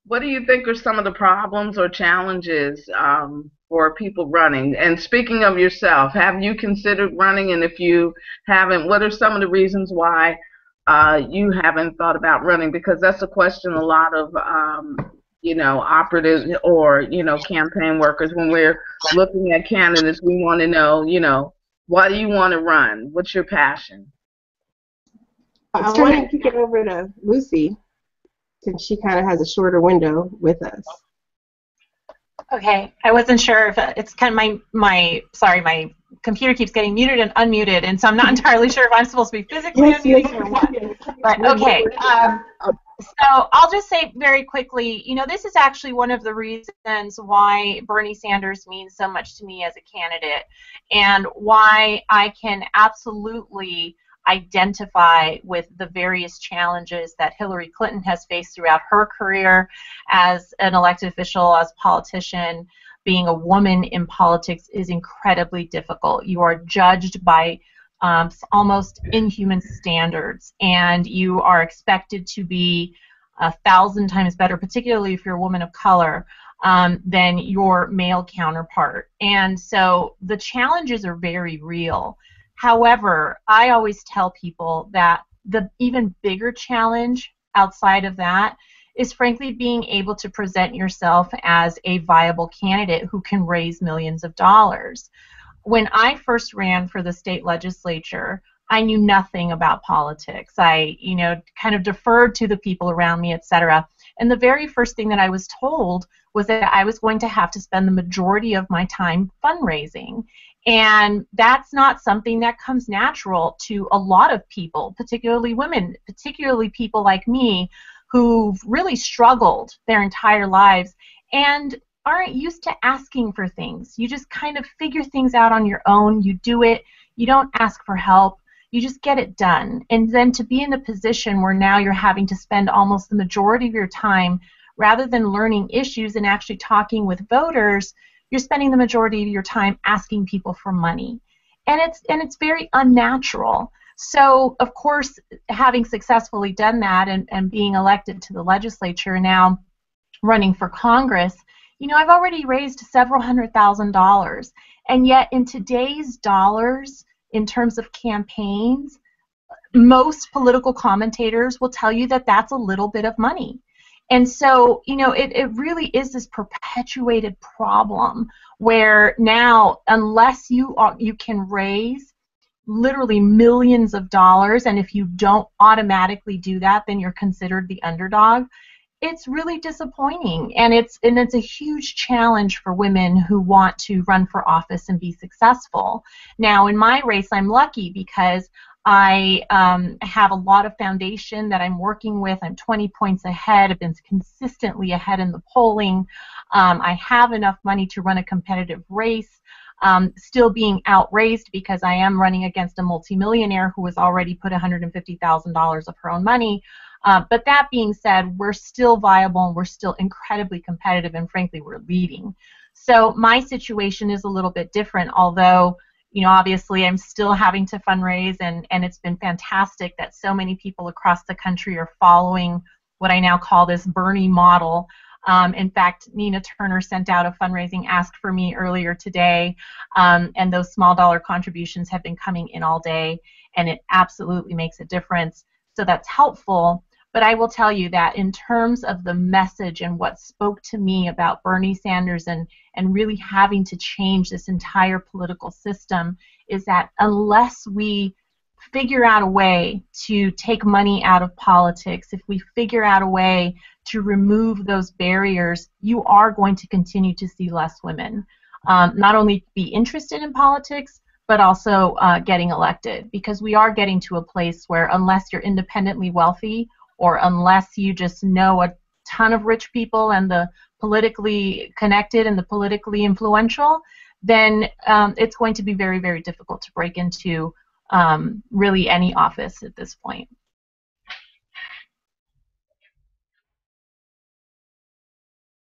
What do you think are some of the problems or challenges for people running? And speaking of yourself, have you considered running? And if you haven't, what are some of the reasons why you haven't thought about running? Because that's a question a lot of, operatives or, campaign workers, when we're looking at candidates, we want to know, why do you want to run? What's your passion? I want to kick it over to Lucy, since she kind of has a shorter window with us. Okay, I wasn't sure if it's kind of my computer keeps getting muted and unmuted, and so I'm not entirely sure if I'm supposed to be physically unmuting or what. But okay, so I'll just say very quickly, this is actually one of the reasons why Bernie Sanders means so much to me as a candidate, and why I can absolutely identify with the various challenges that Hillary Clinton has faced throughout her career as an elected official, as a politician. Being a woman in politics is incredibly difficult. You are judged by almost inhuman standards, and you are expected to be 1,000 times better, particularly if you're a woman of color, than your male counterpart. And so the challenges are very real. However, I always tell people that the even bigger challenge outside of that is frankly being able to present yourself as a viable candidate who can raise millions of dollars. When I first ran for the state legislature, I knew nothing about politics. I, kind of deferred to the people around me, etc. And the very first thing that I was told was that I was going to have to spend the majority of my time fundraising. And that's not something that comes natural to a lot of people, particularly women, particularly people like me who've really struggled their entire lives and aren't used to asking for things. You just kind of figure things out on your own. You do it. You don't ask for help. You just get it done. And then to be in a position where now you're having to spend almost the majority of your time, rather than learning issues and actually talking with voters, you're spending the majority of your time asking people for money. And it's very unnatural. So, of course, having successfully done that and being elected to the legislature, now running for Congress, I've already raised several $100,000. And yet in today's dollars, in terms of campaigns, most political commentators will tell you that that's a little bit of money. And so, it really is this perpetuated problem where now, unless you can raise literally millions of dollars, and if you don't automatically do that, then you're considered the underdog. It's really disappointing, and it's a huge challenge for women who want to run for office and be successful. Now, in my race, I'm lucky because I have a lot of foundation that I'm working with. I'm 20 points ahead. I've been consistently ahead in the polling. I have enough money to run a competitive race, still being outraised because I am running against a multimillionaire who has already put $150,000 of her own money. But that being said, we're still viable and we're still incredibly competitive, and frankly, we're leading. So my situation is a little bit different, although obviously I'm still having to fundraise, and it's been fantastic that so many people across the country are following what I now call this Bernie model. In fact, Nina Turner sent out a fundraising ask for me earlier today, and those small dollar contributions have been coming in all day, and it absolutely makes a difference. So that's helpful. But I will tell you that in terms of the message and what spoke to me about Bernie Sanders and really having to change this entire political system is that unless we figure out a way to take money out of politics, if we figure out a way to remove those barriers, you are going to continue to see less women not only be interested in politics, but also getting elected, because we are getting to a place where unless you're independently wealthy or unless you just know a ton of rich people and the politically connected and the politically influential, then it's going to be very, very difficult to break into really any office at this point.